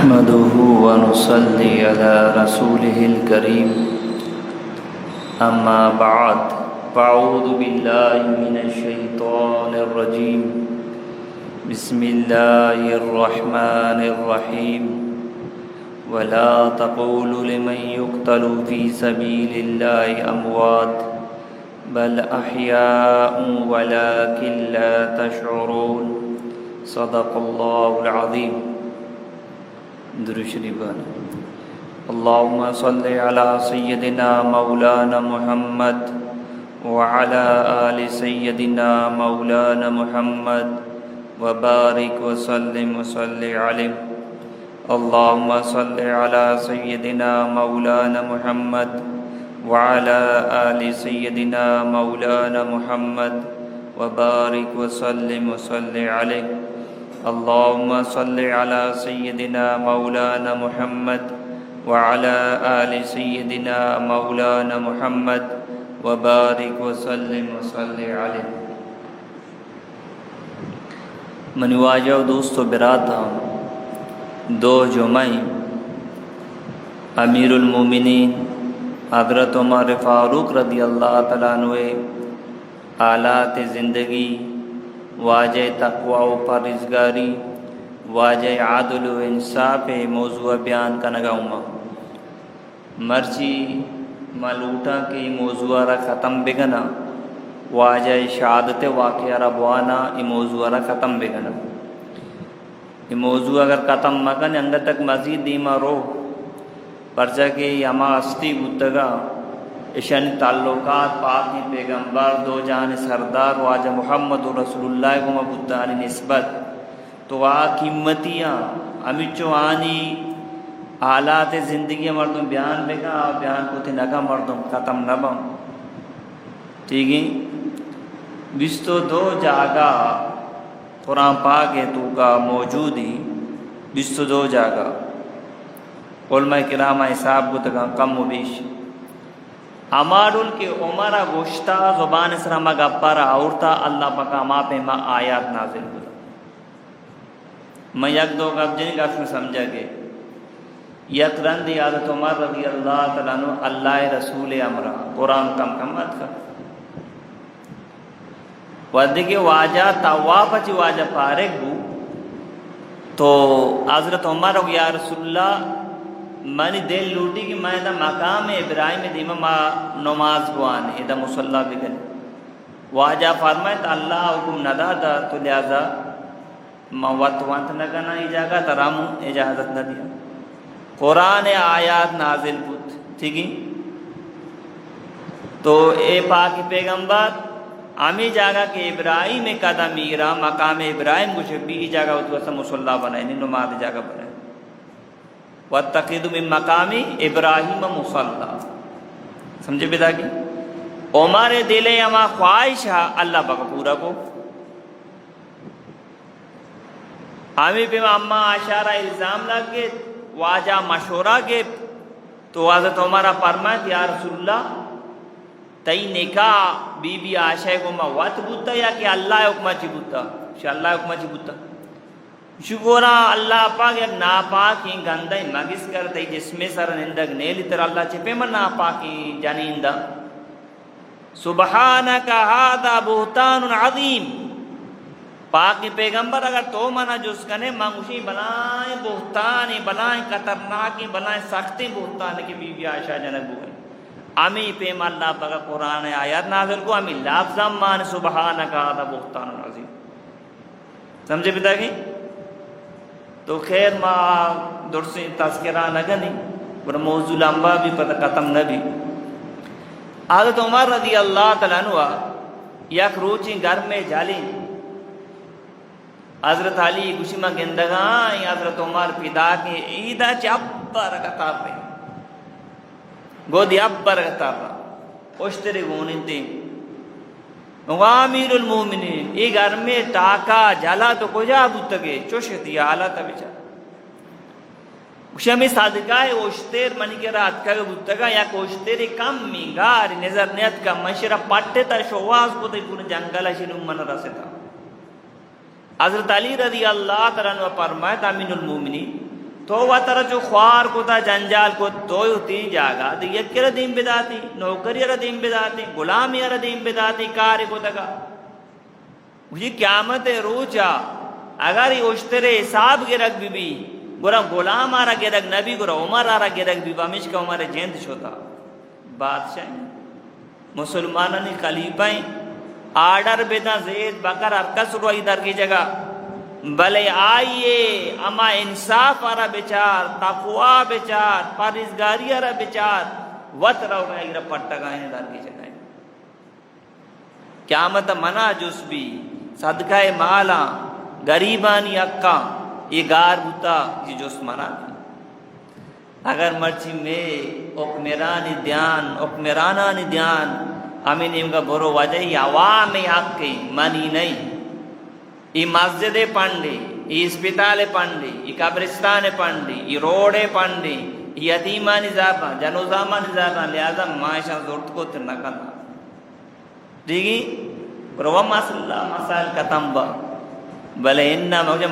نحمده ونصلي على رسوله الكريم أما بعد فأعوذ بالله من الشيطان الرجيم بسم الله الرحمن الرحيم ولا تقولوا لمن يقتل في سبيل الله أموات بل أحياء ولكن لا تشعرون صدق الله العظيم. درود شریف اللهم صل على سيدنا مولانا محمد وعلى آل سيدنا مولانا محمد وبارك وسلم عليه. اللهم صل على سيدنا مولانا محمد وعلى آل سيدنا مولانا محمد وبارك وسلم عليه. اللهم صل على سيدنا مولانا محمد وعلى آل سيدنا مولانا محمد وبارك وسلم عليه. من واجہ دوست و برادر دو جمعہ امیر المومنین حضرت عمر فاروق رضی اللہ تعالیٰ عنہ آلات زندگی واجہ تقوی و پرہیزگاری واجہ عدل و انصاف موضوع بیان کنگا مرچی ملوٹا کی موضوع را ختم بگنا واجہ شہادت واقعہ را بوانا ای موضوع را ختم بگنا. یہ موضوع اگر ختم مکن اندر تک مزید دیما رو پرچہ کہ یما استی گتگا اشن تعلقات پاک پیغمبر دو جان سردار واجہ محمد رسول اللہ کو مبتانی نسبت تو قیمتیاں امیچو آنی حالات زندگی مردم بیان بگا بیان کو تھی نگا مردم ختم نبا ٹھیک ہے. بستو دو جاگا قرآن پاک ہے تو کا موجود ہی بستو دو جاگا علماء کرام حساب کو تکا کم و بیش امارول کے عمرہ گوشتا زبان اسرامہ گپارا اورتا اللہ پاکا ما پہ ما آیات نازل ہوتا. میں یک دو گپ جن گپ میں سمجھا گے یک رند حضرت عمر رضی اللہ تعالیٰ عنہ اللہ رسول امرہ قرآن کم مت کا ودی کے واجہ طواف چی واجہ پارک بو تو حضرت عمر یا رسول اللہ منی دل لوٹی کہ میں دا مقام ابراہیم دیما ما نماز بوان دا مصلی بگن واجہ فرمائے تا اللہ حکم ندا دا تو لہذا ما وقت وانت نگنا اجاگا ترام اجازت نہ دیا. قرآن آیات نازل بود ٹھیک ہے. تو اے پاک پیغمبر ہمیں جاگا کہ ابراہیم قدم میرا مقام ابراہیم کو شبی جاگا تو اسا مصلی بنائے نہیں نماز جاگا بنائے وَاتَّخِذُ مِن مَقَامِ ابراہیم مصلی سمجھے بدا کی عمر دل اما خواہش ہے اللہ پاک پورا کو ہمیں پہ اما اشارہ الزام لگے واجہ مشورہ کے تو حضرت عمر فرمائے یا رسول اللہ تئی نکاح بی بی عائشہ کو ما وقت بوتا یا کہ اللہ حکمہ چی بوتا اللہ حکمہ چی بوتا شکورا اللہ پاک یک ناپاکی گندائی مگس کرتے جس میں سر نندگ نیلی تر اللہ چپے من ناپاکی جانیندہ سبحانکا ہادا بہتان عظیم پاکی پیغمبر اگر تو منا جس کنے منگوشی بنائیں بہتانی بنائیں خطرناکی بنائیں سختی بہتان کی بی بی عائشہ جنگ ہوئے امی پیم اللہ پاک قرآن آیات نازل کو امی لفظم مان سبحانکا ہادا بہتان عظیم سمجھے بتا گئی. تو خیر ما درسی تذکرہ نگنی پر موضوع لمبا بھی پتہ ختم نبی. حضرت عمر رضی اللہ تعالیٰ عنہ یک روچی گھر میں جالی حضرت علی گشمہ گندگاں حضرت عمر پیدا کے عیدہ چپا رکھتار رہے گو دی ابا رکھتار رہا اشتری گونی تی امیر المومنین ای گھر میں ٹاکا جلا تو کجا بودتگے چوشتی حالتا بچا شمی صادقہ اوشتیر منی کے رات کا بودتگا یا کوشتیری کم میگاری نظر نیت کا مشرہ پٹے تا شواز کو تی پورے جنگل شنو من رسے تھا. حضرت علی رضی اللہ تعالیٰ عنہ فرمائے امین المومنین تو وطر جو خوار کو تا جنجال کو تو ہوتی جاگا تو یک ردیم بداتی نوکری ردیم بداتی غلامی ردیم بداتی کاری کو تگا یہ قیامت روچا اگر یہ اشترے حساب گرگ بھی گورا غلام آرہ گرگ نبی گورا عمر آرہ گرگ بھی بامش کا عمر جند شتا بادشاہ مسلمانانی خلیفہ آرڈر بیدا زید بکر ارکس روئی در کی جگہ بلے آئیے اما انصاف آرہ بچار تقوی بچار پرہیزگاری آرہ بچار وط رو گئے پٹا گائیں در کی جگہ قیامت منا جس بھی صدقہ مالا غریبانی اکا یہ گار بوتا یہ جس منا اگر مرچی میں اکمرانی دیان امین امگا برو وجہ یہ عوام حق کی منی نہیں یہ مسجد پنڈی یہ اسپتال پنڈی یہ قبرستان پنڈی یہ روڈ پنڈی یہ یتیمانی زابان جنوزامانی زابان لہذا معاشہ ضرورت کو ترنا کرنا دیکھی پروا مسائل ختم با بلے انہا مجھے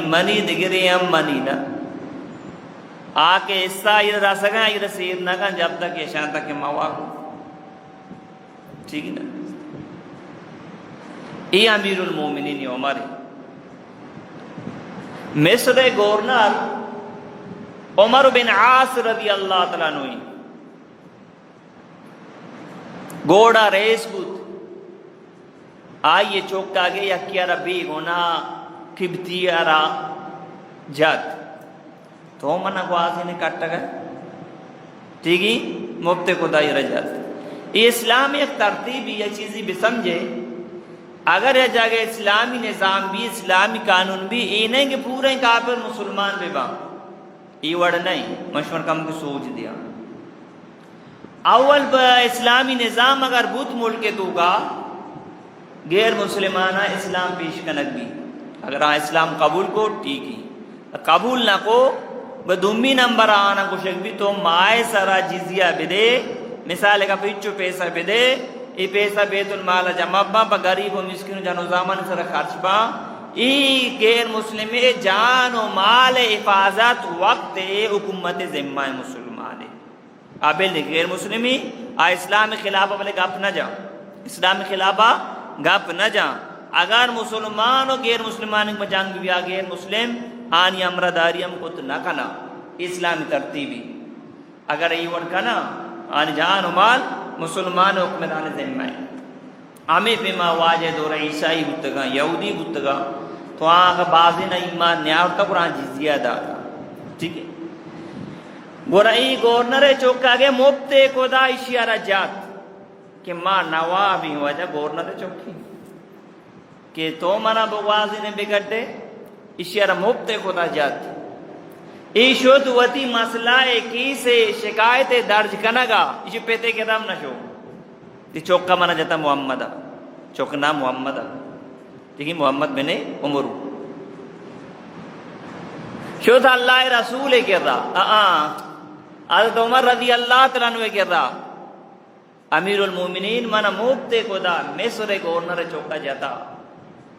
منی دگری ہم منی نا آکے حصہ یہ را سکا یہ رسید نہ کن جب تک یہ شان تک مواقع ٹھیک نا یہ امیر المومنین عمر مصر گورنر عمر بن عاص رضی اللہ تعالیٰ عنہ گوڑا ریس بود آئیے چوکا گے یا کیا ربی گونا کبتی آرا جات تو منہ کو آزی نے کٹا گئے ٹھیکی مبتے کو دائی رجات یہ اسلامی ایک ترتیب یہ چیزی بھی سمجھے اگر یہ جگہ اسلامی نظام بھی اسلامی قانون بھی یہ نہیں کہ پورے کافر مسلمان بھی با یہ وڑ نہیں مشور کم کو سوچ دیا اول اسلامی نظام اگر بوت ملک تو کا غیر مسلمانہ اسلام پیش کنک بھی اگر اسلام قبول کو ٹھیکی قبول نہ کو بدومی نمبر آنا کو شک بھی تو مائے سرا جزیہ بدے مثال کا پیچھو پیسہ بدے یہ پیسہ بیت المال جمع با غریب و مسکین جانو زامان سر خرچ با یہ غیر مسلم جان و مال حفاظت وقت حکومت ذمہ مسلمان قابل غیر مسلمی اسلام خلافہ بلے گپ نہ جا اسلام خلافہ گپ نہ جا اگر مسلمان و غیر مسلمان میں جنگ بھی غیر مسلم آنی امرداری ہم کت نہ کنا اسلامی ترتیبی اگر یہ وڑ کنا آنی جان و مال مسلمان حکمران ذمہ ہے ہمیں پیما واجہ دور عیسائی بتگا یہودی بتگا تو آنکہ بازی نہ ایمان نیاورتا قرآن جزیہ داتا ٹھیک ہے گورئی گورنر چوکا گے مبتے کو دا اشیارہ جات کہ ماں نوابی وجہ گورنر چوکی کہ تو منا بوازی نے بگڑے اشیارہ مبتے کو دا جات ایشود وطی مسئلہ ایکی سے شکایت درج کنگا اسی پیتے کے دم نشو تی چوکا منا جاتا محمدہ چوکنا محمدہ ٹھیک ہے محمد بن عمر شود اللہ رسول کر رہا حضرت عمر رضی اللہ تعالیٰ عنہ کر رہا امیر المومنین منا مبتے کو دا مصر گورنر چوکا جاتا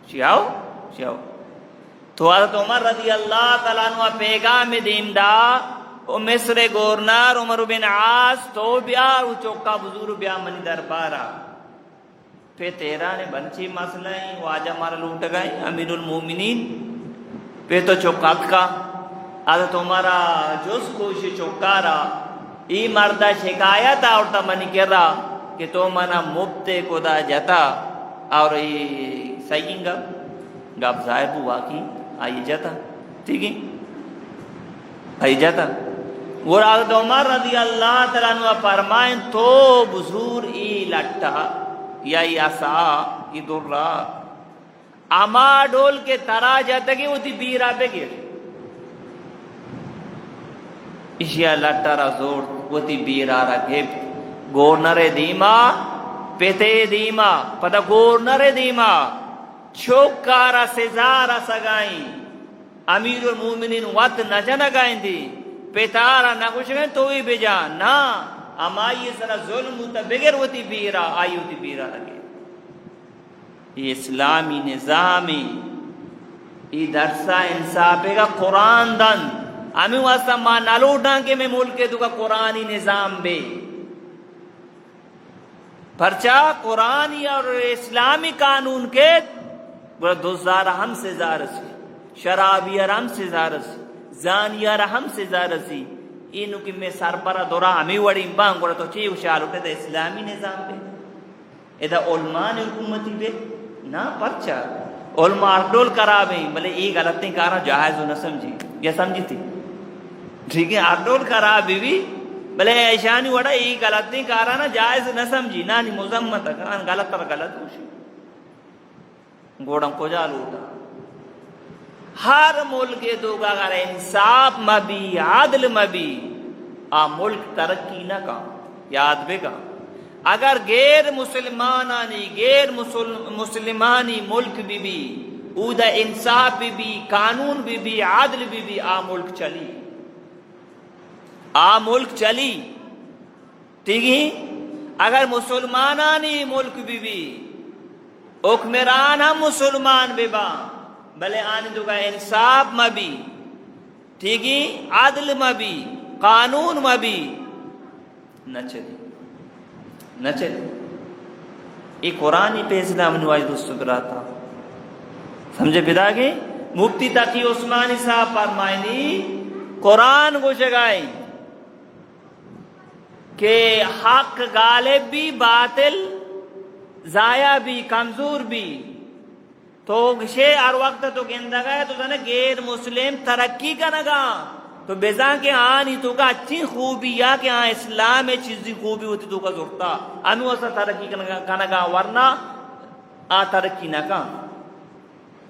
شیاؤ تو حضرت عمر رضی اللہ تعالیٰ عنہ پیغام دیم دا او مصر گورنر عمر بن عاص تو بیا او چوکا بزرگ بیا منی دربارا پہ تیرا نے بنچی مسئلہ ہیں واجہ مارا لوٹ گئے امیر المومنین پہ تو چوکات کا حضرت عمرہ جس کوشی چوکارا ای مردہ شکایت آورتا منی کر رہا کہ تو منا مبتے کو دا جاتا اور ای صحیح گب ظاہر ہوا واقعی آئی جاتا ٹھیک ہے آئی جاتا وہ حضرت عمر رضی اللہ تعالیٰ عنہ فرمائیں تو بزور ای لٹا یا ای عصا ای درہ اما ڈول کے ترا جاتا کہ وہ تی بیرہ پہ گر اشیا لٹا را زور وہ تی بیرہ را گھب گورنر دیما پیتے دیما پتہ گورنر دیما چوکارا سزارا سگائیں امیر المومنین وقت نہ جنا گائیں دی پیتارا نہ کچھ گئیں تو ہی بجا نا اما یہ سرا ظلم ہوتا بغیر ہوتی بیرا آئی ہوتی بیرا لگے یہ اسلامی نظامی یہ درسہ انصافے کا قرآن دن ہمیں واسطہ ماں نالو ڈانکے میں ملک تو کا قرآنی نظام بے پرچا قرآنی اور اسلامی قانون کے دوزار ہم سے زارسی شرابیار ہم سے زارسی زانیار ہم سے زارسی اینو کی میں سرپرہ دورا ہمیں وڑی بانگ گوڑا تو چیئے اشار ہوتے تھا اسلامی نظام پہ ایدھا علماء نے حکومتی پہ نا پرچا علماء اردول کرابیں بلے ایک غلطیں کارا جائز نہ سمجھی یا سمجھی تھی ٹھیک ہے اردول کرابی بھی بلے ایشانی وڑا ایک غلطیں کارا نا جائز نہ سمجھی نا نی مزمت کان غلط پر غلط ہوشی گوڑم کو جا لوٹا ہر ملک دوگا اگر انصاف مبی عادل مبی آ ملک ترقی نہ کا یاد بے گا اگر غیر مسلمانی ملک بھی او دا انصاف بھی قانون بھی عادل بھی آ ملک چلی ٹھیک ہے اگر مسلمانانی ملک بھی حکمران ہم مسلمان بے با بلے آنے دو گا انصاف مبی ٹھیک ہے عادل مبی قانون مبی نہ چلی یہ قرآنی پہ اسلام نواز دوستو براتا سمجھے پیدا گئے مفتی تقی عثمانی صاحب فرمائنی قرآن کو شگائیں کہ حق غالب بھی باطل ضائع بھی کمزور بھی تو گشے ہر وقت تو گندہ گئے تو تنے غیر مسلم ترقی کا نگا تو بیزان کے آنی تو کا اچھی خوبی یا کہ ہاں اسلام میں چیزی خوبی ہوتی تو کا ضرورتا انو ایسا ترقی کا نگا ورنہ آ ترقی نگا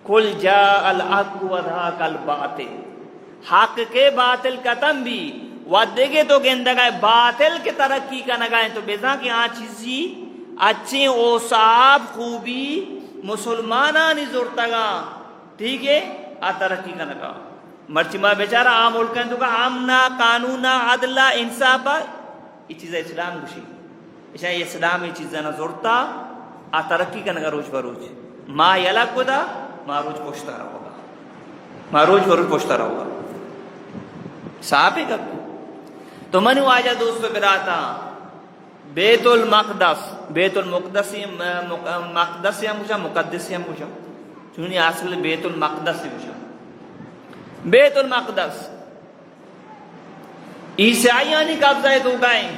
کل جاء الحق وذاق الباطل حق کے باطل کا تم بھی ودے کے تو گندہ گئے باطل کے ترقی کا نگائیں تو بیزان کے ہاں چیزی اچھی اوصاف خوبی مسلمانانی ضرورتا گا ٹھیک ہے آ ترقی کا نگا مرچمہ بیچارہ عام ملک تو کا آمنا قانونا عدلہ انصافہ یہ چیزیں اسلام گوشی اشاہ یہ اسلام یہ چیزیں نہ ضرورتا آ ترقی کا نگا روچ بروچ ما یلک دا ما روچ پوشتا رہا ہوگا صاحب ہے کب تو منی واجہ دوستو براتا بیت المقدس ہم پوچھا مقدس ہم پوچھا چونی اصل بیت المقدس ہی پوچھا بیت المقدس عیسائیانی قبضہ تو گئیں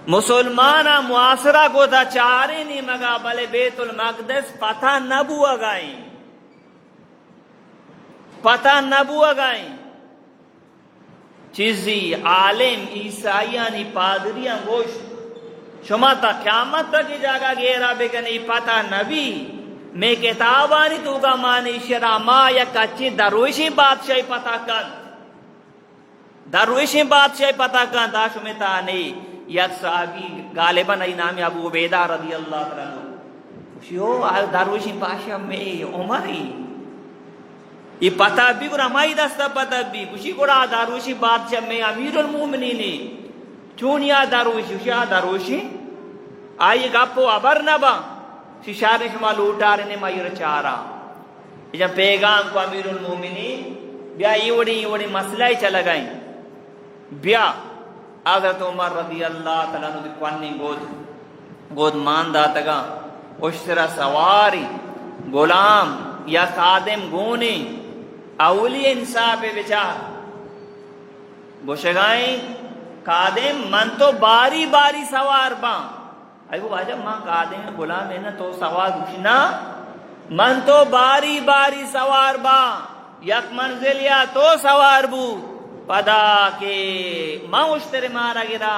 مسلمانہ معاصرہ کو تھا چارے نہیں مگا بلے بیت المقدس پتہ نبو گائیں چیزی عالم عیسائیانی پادریاں گوشت شما تا قیامت تک جاگا گیرا بگنی پتہ نبی میں کتابانی تو گا مانی شرا ما یک اچھی درویشی بادشاہی پتہ کن تا شمیتا نہیں یک صحابی غالباً ای نامی ابو عبیدہ رضی اللہ عنہ شیو درویشی بادشاہ میں عمری یہ پتہ بھی گرا مائی دستا پتہ بھی کشی گرا درویشی بادشاہ میں امیر المومنینی چونیا درویشی آئی گپو ابر نبا ششار شما لوٹار نے مایر چارا جب پیغام کو امیر المومنین بیا یہ وڑی مسئلہ ہی چلا گئیں بیا حضرت عمر رضی اللہ تعالیٰ عنہ دکھوانی گود مان داتا گا اشترا سواری غلام یا خادم گونی اولی انصاف بچار گوشگائیں خادم من تو باری سوار باں ایو واجہ ماں قادم غلام ہے نا تو سوار گوشنا من تو باری سوار باں یک منزل یا تو سوار بو پدا کہ ماں اشترے مارا گرا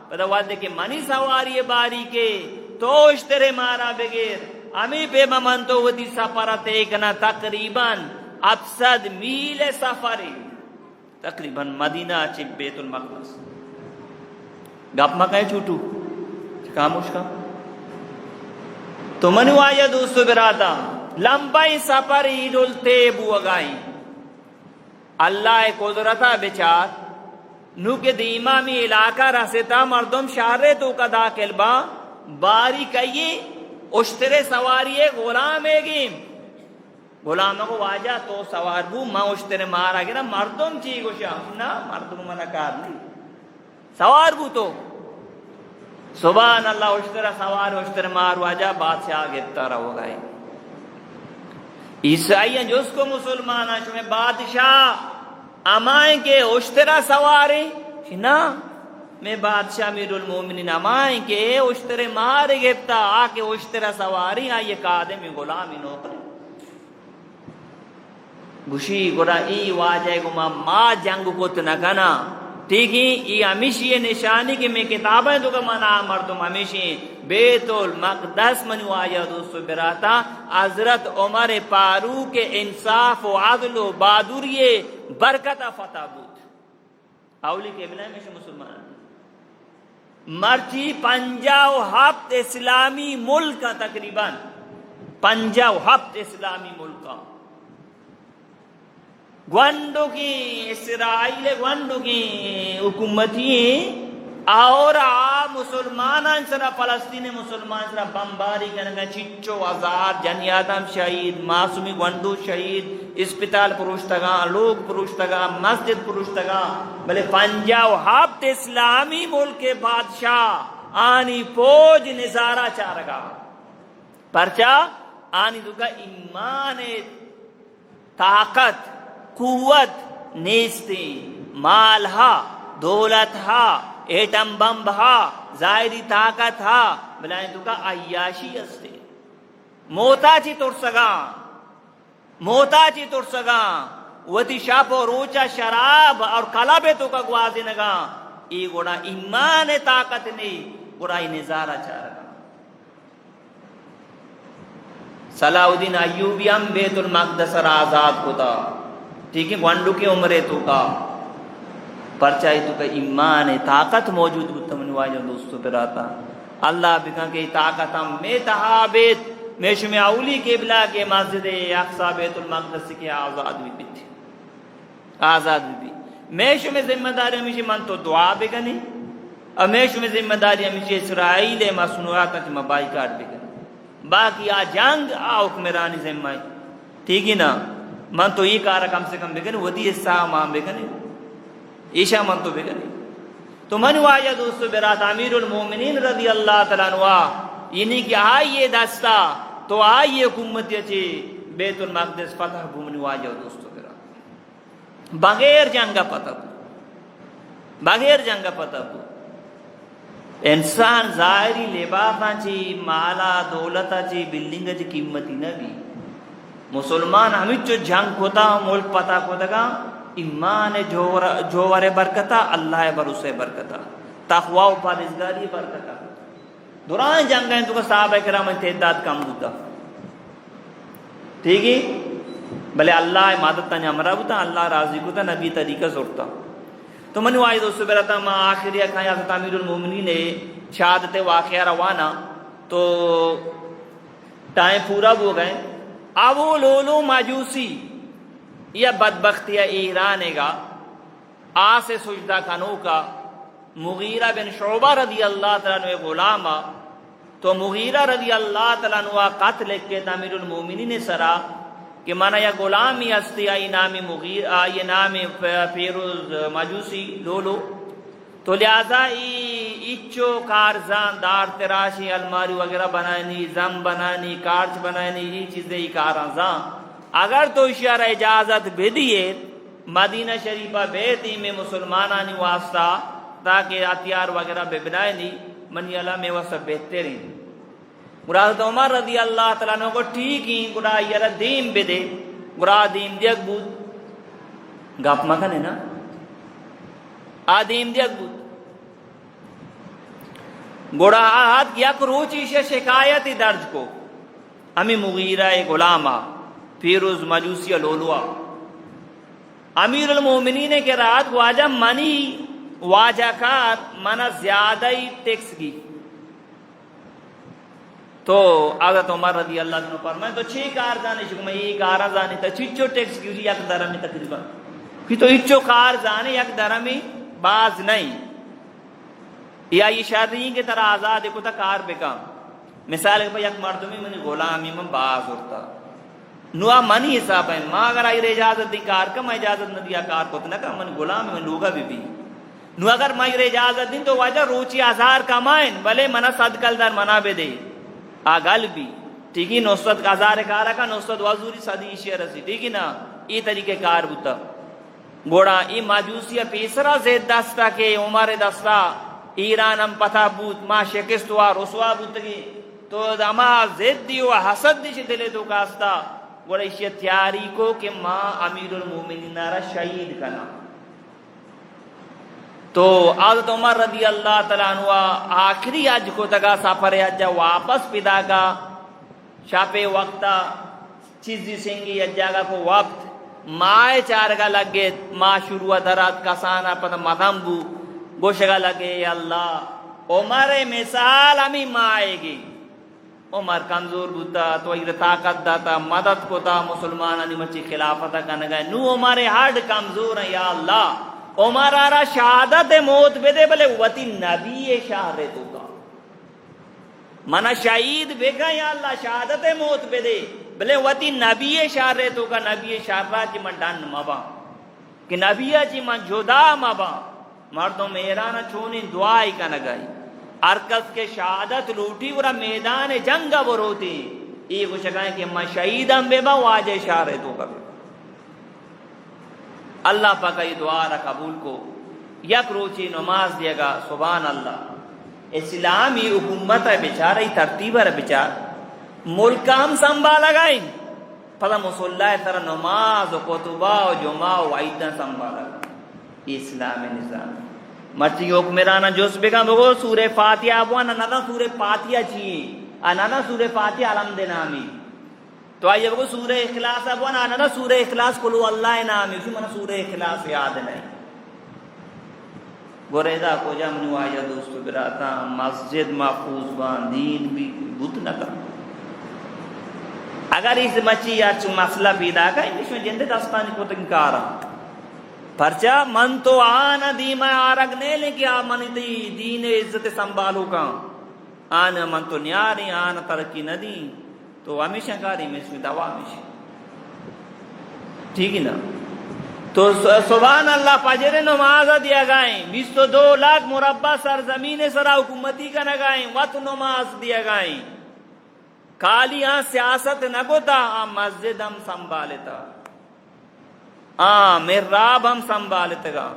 پدا وعدے کہ منی سواری باری کے تو اشترے مارا بغیر امی پہ من تو ودی سفرت ایکنا تقریباً 700 میل سفری تقریباً مدینہ چی بیت المقدس گپ ماں کہیں چھوٹو خاموش کا تو منو آیا دوستو براتا لمبائی سفر ایدل تیبو اگائیں اللہ قدرتا بچار نو کے دیمامی علاقہ رسیتا مردم شہرے تو کا داخل با باری کئی اشترے سواری غلام ایگیم غلامہ کو واجہ تو سوار بو ماں اشتر مارا گیا مردم چی گوشا نا مردم منع کار نہیں سوار بو تو سبحان اللہ اشتر سوار اشتر مار واجہ بادشاہ گرفتار ہو گئے عیسائی جو اس کو مسلمان شمیں بادشاہ امائیں کے اشترا سوارے نا میں بادشاہ امیر المومنین امائیں کے اشترے مار گرفتا آ کے اشترا سواری آئیے قادم غلامی نوکر گوشی گوڑا ای واجہ کو ما جنگ کو تنکنا ٹھیک ہی ای ہمیشی نشانی کہ میں کتابیں تو کہ منا مردم ہمیشی بیت المقدس من واجہ دوستو براتا حضرت عمر فاروق کے انصاف و عدل و بہادری برکت فتح بود اولی کے بلائے میں سے مسلمان مرچی 57 اسلامی ملک کا تقریباً 57 اسلامی ملک کا گوانڈو کی اسرائیل گوانڈو کی حکومتی اور مسلمان سرا فلسطین مسلمان سرا بمباری کرنے چچو ہزار جنی آدم شہید معصومی گوانڈو شہید اسپتال پروشتگا لوگ پروشتگا مسجد پروشتگا بلے 57 اسلامی ملک کے بادشاہ آنی فوج نظارہ چارگا پرچا آنی دکا ایمان طاقت قوت نیستی مال ہا دولت ہا ایٹم بمب ہا ظاہری طاقت ہا بلائیں تو کا عیاشی استے موتاچی ترسگا وتی شاپ و روچا شراب اور کلابے تو کا گوازی نگا ای گوڑا ایمان طاقت نہیں گوڑا ای نظارہ چارگا صلاح الدین ایوبی ہم بیت المقدس را آزاد کو تا ٹھیک ہے گوانڈو کی عمرے تو کا پرچائی تو کا ایمان طاقت موجود ہوتا من واجہ دوستو پر آتا اللہ بکا کہ طاقت ہم میں تحابیت میں شمی اولی قبلہ کے مسجد اقصی بیت المقدس کے آزاد بھی تھے آزاد بھی میں شمی ذمہ داری ہمیشہ من تو دعا بکنی اور میں شمی ذمہ داری ہمیشہ اسرائیل مصنوعات کی مبائی کارڈ بکنی باقی آ جنگ آ حکمرانی ذمہ ٹھیک ہے نا من تو یہ کارا کم سے کم بکنی ودی الساہ ماں بکنی ایشا من تو بکنی تو من واجہ دوستو برات امیر المومنین رضی اللہ تعالیٰ عنہ یعنی کہ آئیے دستا تو آئیے حکومت چی بیت المقدس فتح بھومن واجہ دوستو برات بغیر جنگا پتہ بو انسان ظاہری لباساں چی مالا دولتا چی بلڈنگا چی قیمتی نبی مسلمان ہمیں جو جنگ ہوتا ملک پتہ کو دگا ایمان جوور برکتا اللہ بروسے برکتا تقوی و پرہیزگاری برکتا دوران جنگ ہیں تو کہ صحابہ کرام تعداد کم ہوتا ٹھیک ہے بلے اللہ مدد تنیا مرا ہوتا اللہ راضی کو تا نبی طریقہ زورتا تو منو آئی دوستو برتا ما آخری اکھائی حضرت امیر المومنین نے شہادت واقعہ روانا تو ٹائم پورا ہو گئے ابو لولو ماجوسی یہ بدبختی ایران گا آ سے سجدہ کنو کا مغیرہ بن شعبہ رضی اللہ تعالیٰ عنہ غلامہ تو مغیرہ رضی اللہ تعالیٰ عنہ قتل کے امیر المومنین سرا کہ مانا یا غلامی ہستی آئی نامی مغیرہ یہ نامی فیروز مجوسی لولو تو لہذا ایچو کارزان دار تراشی الماری وغیرہ بنانی زم بنانی کارچ بنانی یہ چیزیں ہی کارزان اگر تو اشارہ اجازت بھی دیے مدینہ شریفہ بیتی میں مسلمانانی واسطہ تاکہ ہتھیار وغیرہ بے بنائے نہیں منی اللہ میں وہ سب بہترین حضرت عمر رضی اللہ تعالیٰ عنہ کو ٹھیک ہی گڑا یہ دیم بے دے گڑا دیم دیکھ بود گاپ مکن ہے نا آدیم دیکھ بود گڑا آت یک روچی سے شکایتی درج کو ہمیں مغیرہ غلامہ فیروز مجوسی لولوا امیر المومنین کے رات واجہ منی واجہ کار منا زیادہ ہی ٹیکس کی تو حضرت عمر رضی اللہ عنہ فرمائے تو 6 کار زانی شکو میں یہ کارا زانی تا چچو ٹیکس کی یک درمی تقریبا کہ تو اچو کار زانی یک درمی باز نہیں یا یہ شرعی کی طرح آزاد کو تا کار بکا مثال کہ یک مردمی منی غلامی من باز ہوتا نوا منی حساب ہے ماں اگر آئی اجازت دی کار کا میں اجازت نہ دیا کار کو نہ کہ من غلام میں لوگا بھی نو اگر میں اجازت دیں تو وجہ روچی ہزار کمائن بلے منا صدقل در منا بے دے آگل بھی ٹھیک ہی نصرت کا ہزار کارا کا نصرت وزوری صدی شیر رسی ٹھیک ہی نا ای طریقے کار بوتا گوڑا ای ماجوسی پیسرا زید دستا کے عمر دستا ایران ہم پتہ بوت ما شکست ہوا رسوا بوتگی تو اما زید دیو حسد دیش دلے تو کاستا گوڑا اسی تیاری کو کہ ماں امیر المومنین را شہید کنا تو حضرت عمر رضی اللہ تعالیٰ عنہ آخری حج کو تگا سفر حج واپس پیدا کا شاپے وقتا چیزی سنگی حجاگا کو وقت مائے چارگا لگے ماں شروع درات کسانا پتہ مدم بو گوشگا لگے یا اللہ عمر مثال ہمیں مائے گی عمر کمزور بوتا تو اگر طاقت داتا مدد کو تا مسلمان انی مچی خلافتا کنگا نو عمر ہڈ کمزور ہیں یا اللہ عمر آرہ شہادت موت بے دے بلے وطی نبی شہر تو کا منا شہید بے گا یا اللہ شہادت موت بے دے بلے وطی نبی شہر تو کا نبی شہر چی من ڈن مبا کہ نبی چی من جدا مبا مردوں میرانا چھونی دعائی کا نگائی ارکس کے شہادت لوٹی ورہ میدان جنگا بروتی یہ کچھ کہیں کہ میں شہیدم بے با واجہ شہر تو کا اللہ پاک یہ دعا را قبول کو یک روچی نماز دیا گا سبحان اللہ اسلامی حکومت ہے بیچارہ ترتیب ہے بیچارہ ملک ہم سنبھالا گئیں پتہ مسلح طرح نماز و کتبہ و جمعہ و عیدہ سنبھالا گئیں اسلامی نظام مرچی حکمرانا جوس بگا بگو سورہ فاتحہ بوانا نانا سورہ فاتحہ چیئے نانا سورہ فاتحہ علم نامی تو آئیے بگو سورہ اخلاص بوانا نانا سورہ اخلاص کلو اللہ نامی اسی منا سورہ اخلاص یاد نہیں گوریدہ کو جا منو آیا دوستو براتا مسجد محفوظ بان دین بھی بھوت نہ کر اگر اس مچی یا چو مسئلہ پیدا کا انگلش میں جندے دستانی کو تنکارا پرچا من تو آنا دیما آرگ نے لیں کہ آپ من دی دین عزت سنبھالو کا آنا من تو نیاری آنا ترقی نہ دی تو ہمیشہ کاری میں اس میں دعا ہمیشہ ٹھیک ہے نا تو سبحان اللہ فجر نماز دیا گائیں 22 لاکھ مربع سرزمین سرا حکومتی کا نہ گائیں وقت نماز دیا گائیں کالی ہاں سیاست نہ گوتا مسجد ہم سنبھالتا محراب ہم سنبھالتے گا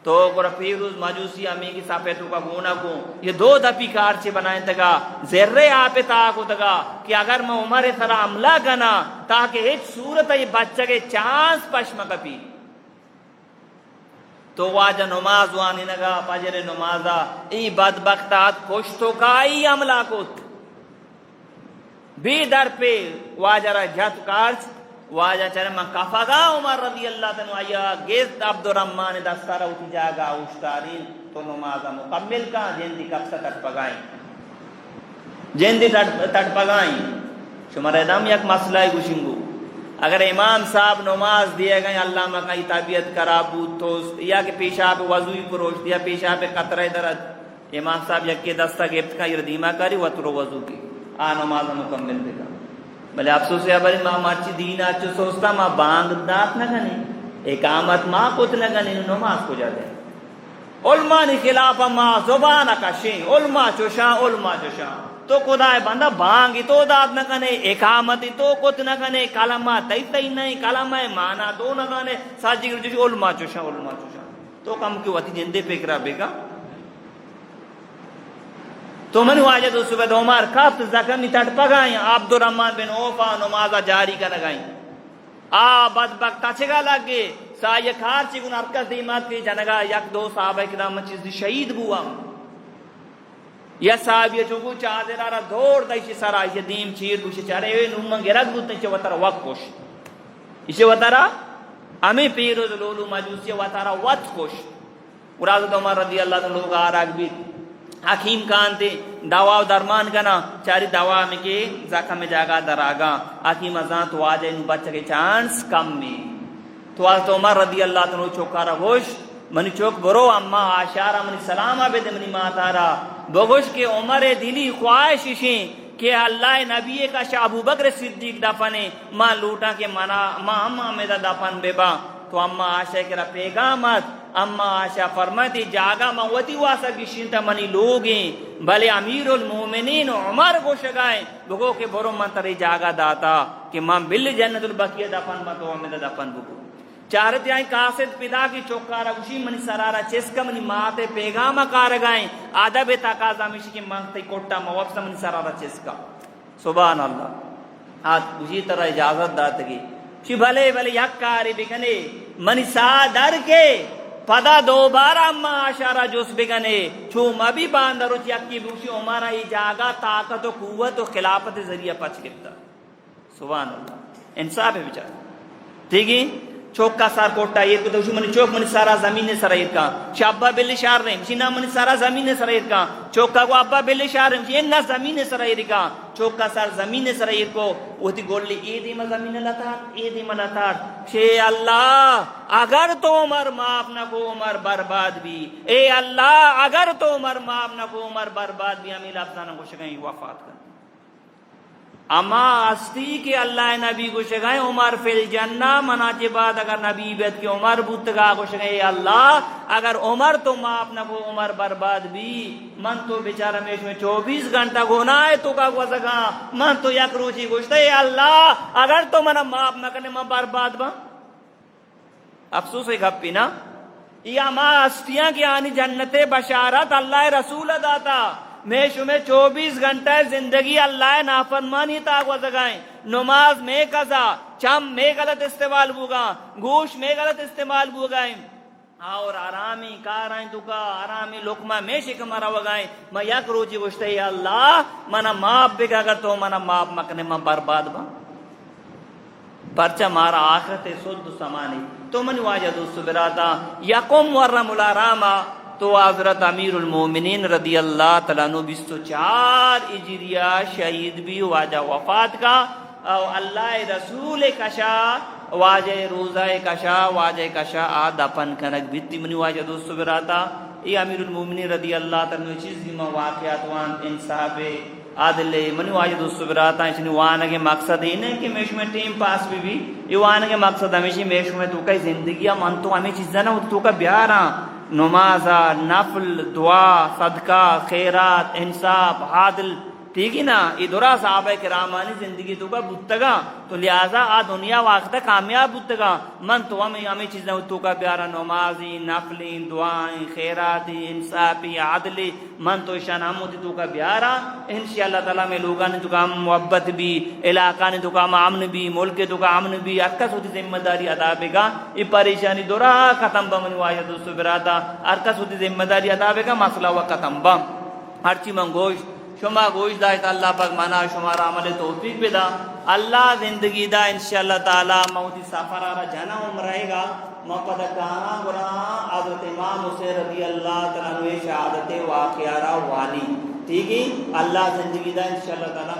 تو گورا پیروز مجوسی امی کی ساپیتو کا گونا کو یہ 2 دپی کارچے بنائیں تگا ذرے آپے تاکو تگا کہ اگر میں عمر سرا عملہ گنا تاکہ ایک صورت یہ بچہ کے چانس پشم کپی تو واجہ نماز وانی نگا پجر نمازا ای بدبختات کشتو کائی عملہ کت بھی در پہ واجہ را جھت کارچ واجہ چرے من کفا گا عمر رضی اللہ تنو آیا گیست عبدالرحمن دستارا اٹھی جاگا اوشتارین تو نمازہ مکمل کا جندی کفتا تٹ پگائیں جندی تٹ پگائیں شمار ادام یک مسئلہ گوشنگو اگر امام صاحب نماز دیے گئے اللہ مکہ طبیعت خراب بود تو یا کہ پیشاب وضوئی پروش دیا پیشاب قطرہ درد امام صاحب یک کے دستہ گفت کا یردیمہ کری وطر وضو کی نمازہ مکمل دے گا بلے افسوس ہے بلے ماں مارچی دین آچو سوستا ماں بانگ دات نہ گنے اقامت ماں کت نہ گنے نماز کو جا دے علماء نے خلاف ماں زبانہ کا شیں علماء چوشاں تو خدا بندہ بانگی تو دات نہ گنے اقامتی تو کت نہ گنے کلمہ تی نہیں کلمہ مانا دو نہ گنے ساجی گرجوشی علماء چوشاں تو کم کیوں واتی جندے پیکرا بیگا تو منو آجا تو صبح عمر کافت زکمی تٹ پگائیں عبدالرحمن بن عوفا نمازہ جاری کا لگائیں بدبخت تچگا لگے سا یک ہار چگن ارکس دیمات کی جنگا یک 2 صحابہ کرام چیز شہید بوا یا صحابی چوکو چادر آرہ دور دائشی سرا اسے دیم چیر گوشی چارے اوے نومن گرد بودتا اسے وطر وقت خوش اسے وطر ہمیں پیروز لولو مجوسی وطر وقت خوش اور حضرت عمر رضی اللہ عنہ لوگ آرہ بیت حکیم کان تے دوا و درمان کنا چاری دوا میں کے زکا میں جاگا دراگا حکیم ازان تو آجے انہوں بچہ کے چانس کم میں تو حضرت عمر رضی اللہ عنہ چوکارا گوش منی چوک برو اما آشارہ منی سلام آبید منی ماتارا بگوش کے عمر دلی خواہش شیں کہ اللہ نبی کا شاہ ابو بکر صدیق دفنے ماں لوٹا کے منا ماں اما میرا دفن بے با تو اما آشا کرا پیغامت اما آشا فرماتی جاگا موتی واسا گشنتا منی لوگیں بلے امیر المومنین عمر کو شگائیں بگو کہ برو من تری جاگا داتا کہ من بل جنت البقیہ دفن با تو ہمیں دفن بگو چارت آئیں قاصد پیدا کی چوکارا گوشی منی سرارا چسکا منی ماتے پیغاما کارگائیں آدھب تاقاضا مشی کی مانگتی کوٹا موابسا منی سرارا چسکا سبحان اللہ آت گوشی طرح اجازت داتگی چی بھلے بھلے یک کاری بکنے منی سادر کے پدا دوبارہ اما آشارہ جس بگنے چھو مبی باندرو چیکی بوشی عمرہ ہی جاگا طاقت و قوت و خلافت ذریعہ پچ گفتا سبحان اللہ انصاف ہے بچار ٹھیک ہے چوک کا سار کوٹا یہ کتا منی چوک منی سارا زمین سرائر کا چھ ابا بلی شار رہے مشی نا منی سارا زمین سرائر کا چوک کا کو ابا بلی شار رہے مشی انہا زمین سرائر کا چوک کا سار زمین سرائر کو وہ تی گولی اے دیما زمین لطاٹ اے دیما لطاٹ چھے اللہ اگر تو عمر معاف نہ کو عمر برباد بھی اے اللہ اگر تو عمر معاف نہ کو عمر برباد بھی ہمیں لفظانہ کو شکائیں وفات کر اما استی کہ اللہ نبی کو شگائیں عمر فی الجنہ مناچے بعد اگر نبی بیت کے عمر بودتگا کو شگائیں اے اللہ اگر عمر تو معاف نہ کو عمر برباد بھی من تو بیچارہ میش میں 24 گھنٹہ گونا ہے تو کا کو سکا من تو یک روچی گوشتا ہے اے اللہ اگر تو منہ معاف نہ کرنے من برباد با افسوس ہے گھپی نا یہ اما استیاں کی آنی جنت بشارت اللہ رسول داتا میں شمیں 24 گھنٹہ زندگی اللہ نافرمانی تاک وزگائیں نماز میں قضا چم میں غلط استعمال بوگا گوش میں غلط استعمال بوگائیں اور آرامی کارائیں تو کا آرامی لقمہ میں شکمہ روگائیں میں یک روچی گوشتا ہے اللہ منہ ماپ بگا اگر تو منہ ماپ مکنے میں برباد با پرچہ مارا آخرت سد سمانی تو من واجہ دوست براتا یقم ورم الاراما تو حضرت امیر المومنین رضی اللہ تعالیٰ عنہ 24 اجریہ شہید بھی واجہ وفات کا اور اللہ رسول کشا واجہ روزہ کشا واجہ کشا دفن کنک بیتی منی واجہ دوست براتا یہ امیر المومنین رضی اللہ تعالیٰ عنہ چیز دیما واقعات وان انصاف عادل منی واجہ دوست براتا اس نے وانا کے مقصد ہی نہیں کہ میش میں ٹیم پاس بھی یہ وانا کے مقصد ہمیشہ میش میں تو کا زندگی من تو ہمیں چیزیں نا تو کا بیارا نمازہ نفل دعا صدقہ خیرات انصاف عادل ٹھیک ہے نا یہ دورا صحابہ کرامانی زندگی تو کا بودتگا تو لہذا آ دنیا واقعہ کامیاب بودتگا من تو ہمیں چیزیں تو کا پیارا نمازی نفلی دعائیں خیراتی انصافی عادلی من تو شان ہم ہوتی تو کا پیارا انشاءاللہ تعالیٰ میں لوگاں نے تو کا محبت بھی علاقہ نے تو کا امن بھی ملک تو کا امن بھی اکس ہوتی ذمہ داری ادا بے گا یہ پریشانی دورا ختم با من واجہ دوست براتا اکس ہوتی ذمہ داری ادا بے گا مسئلہ ہوا ختم با ہر چی من گوشت شما گوش دائت اللہ پاک مانا شمارا عمل توفیق پیدا اللہ زندگی دا انشاءاللہ تعالی موتی سفر آرہ جانا رہے گا موقع کانا برا حضرت امام حسین رضی اللہ تعالیٰ عنہ شہادت واقعہ والی ٹھیک ہے اللہ زندگی دا انشاءاللہ تعالی